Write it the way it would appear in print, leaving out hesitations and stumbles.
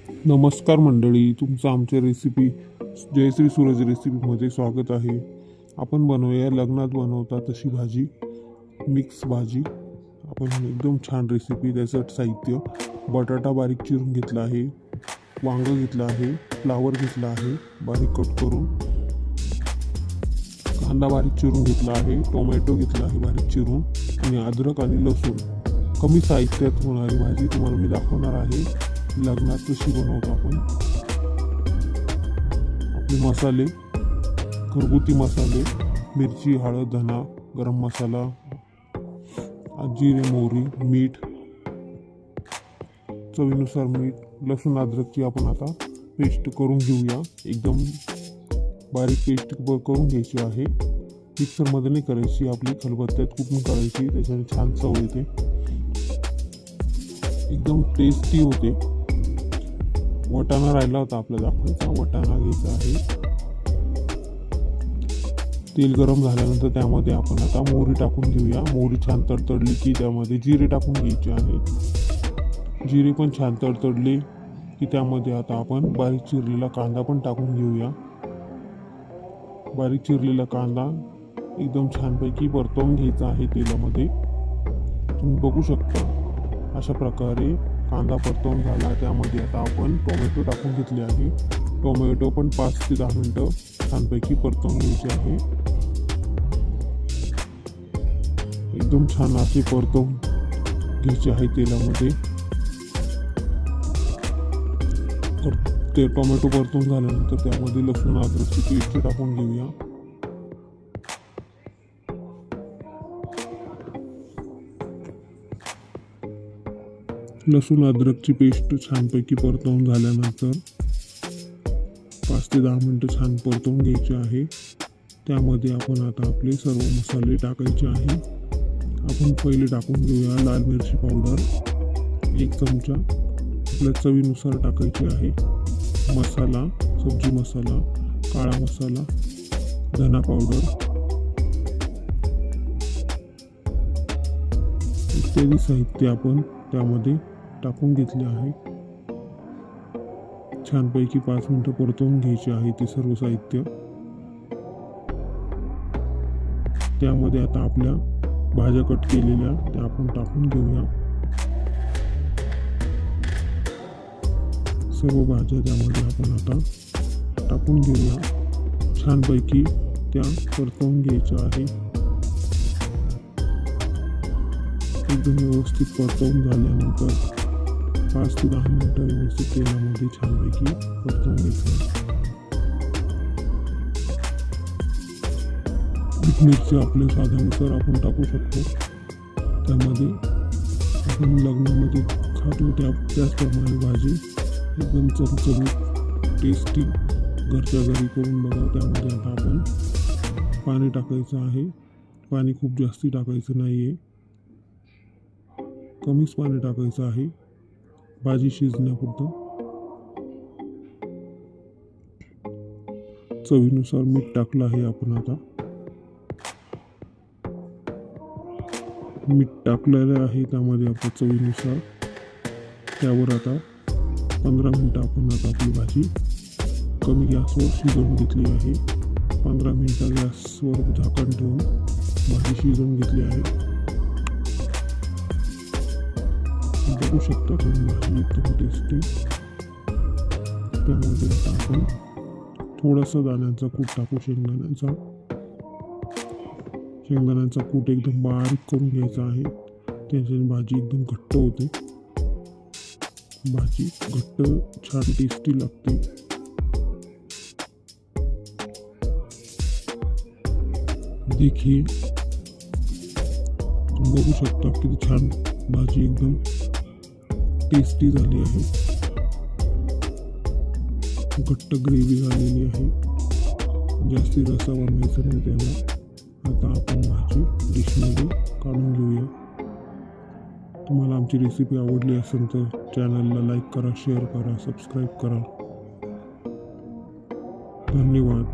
नमस्कार मंडळी, तुमचं आमच्या रेसिपी जयश्री सूरज रेसिपीमध्ये स्वागत आहे. आपण बनवूया लग्नात बनवता तशी भाजी, मिक्स भाजी. आपण एकदम छान रेसिपी. त्याचं साहित्य: बटाटा बारीक चिरून घेतला आहे, वांगं घेतलं आहे, फ्लावर घेतला आहे बारीक कट करून, कांदा बारीक चिरून घेतला आहे, टोमॅटो घेतला आहे बारीक चिरून, आणि अद्रक आणि लसूण. कमी साहित्यात होणारी भाजी तुम्हाला मी दाखवणार आहे. लग्नात कशी बनवतो आपण. आपले मसाले: घरगुती मसाले, मिरची, हळद, धना, गरम मसाला, जिरे, मोहरी, मीठ, चवीनुसार मीठ. लसूण अद्रकची आपण आता पेस्ट करून घेऊया. एकदम बारीक पेस्ट करून घ्यायची आहे. मिक्सरमध्ये नाही करायची, आपली खलबत्त्यात कुटून करायची. त्याच्याने छान चव येते, एकदम टेस्टी होते. वाटाणा राहिला होता आपला दाखवायचा. वाटाणा घ्यायचा आहे. तेल गरम झाल्यानंतर त्यामध्ये आपण आता मोहरी टाकून घेऊया. मोहरी छान तडतडली की त्यामध्ये जिरे टाकून घ्यायचे आहे. जिरे पण छान तडतडले की त्यामध्ये आता आपण बारीक चिरलेला कांदा पण टाकून घेऊया. बारीक चिरलेला कांदा एकदम छानपैकी परतवून घ्यायचा आहे तेलामध्ये. तुम्ही बघू शकता अशा प्रकारे कांदा परतवून झाला. त्यामध्ये आता आपण टोमॅटो टाकून घेतले आहे. टोमॅटो पण 5 ते 10 मिनटं छानपैकी परतवून घ्यायचे आहे. एकदम छान असे परतवून घ्यायचे आहे तेलामध्ये. ते टोमॅटो परतवून झाल्यानंतर त्यामध्ये लसूण अद्रकची पेस्ट टाकून घेऊया. लसूण अद्रकची पेस्ट छानपैकी परतवून झाल्यानंतर 5 ते 10 मिनटं छान परतवून घ्यायचे आहे. त्यामध्ये आपण आता आपले सर्व मसाले टाकायचे आहे. आपण पहिले टाकून घेऊया लाल मिरची पावडर 1 चमचा आपल्या चवीनुसार टाकायची आहे. मसाला: सब्जी मसाला, काळा मसाला, धना पावडर इत्यादी साहित्य आपण त्यामध्ये टाकून घेतले आहे. छानपैकी 5 मिनिटं परतवून घ्यायचे आहे ते सर्व साहित्य. त्यामध्ये आता आपल्या भाज्या कट केलेल्या त्या आपण टाकून घेऊया. सर्व भाज्या त्यामध्ये आपण आता टाकून घेऊया. छानपैकी त्या परतवून घ्यायच्या आहे. एकदम व्यवस्थित परतवून झाल्यानंतर 5 ते 10 मिनिटं व्यवस्थित तेलामध्ये छानपैकी परतवून घ्यायचं. मीठ मिरची आपल्या स्वादानुसार आपण टाकू शकतो. त्यामध्ये आपण लग्नामध्ये खातो त्याचप्रमाणे भाजी एकदम चमचमीत टेस्टी घरच्या घरी करून बघा. त्यामध्ये आता आपण पाणी टाकायचं आहे. पाणी खूप जास्ती टाकायचं नाही आहे, कमीच पाणी टाकायचं आहे भाजी शिजण्यापुरतं. चवीनुसार मीठ टाकलं आहे आपण. आता मीठ टाकलेलं आहे त्यामध्ये आपण चवीनुसार. त्यावर आता 15 मिनिटं आपण आता आपली भाजी कमी गॅसवर शिजवून घेतली आहे. 15 मिनिटं गॅसवर झाकण ठेवून भाजी शिजवून घेतली आहे. बघू शकता तुम्ही भाजी एकदम टेस्टी. त्यामध्ये आता आपण थोडासा दाण्याचा कूट टाकू. शेंगदाण्याचा कूट एकदम बारीक करून घ्यायचा आहे. त्याच्याने भाजी एकदम घट्ट होते. भाजी घट्ट छान टेस्टी लागते. देखीए, तुम्ही बघू शकता किती छान भाजी एकदम टेस्टी झाली आहे. घट्ट ग्रेव्ही झालेली आहे. जास्ती रस्सा बनवायचा नाही त्याला. आता आपण भाजी डिशमध्ये काढून घेऊया. तुम्हाला आमची रेसिपी आवडली असेल तर चॅनलला लाईक करा, शेअर करा, सबस्क्राईब करा. धन्यवाद.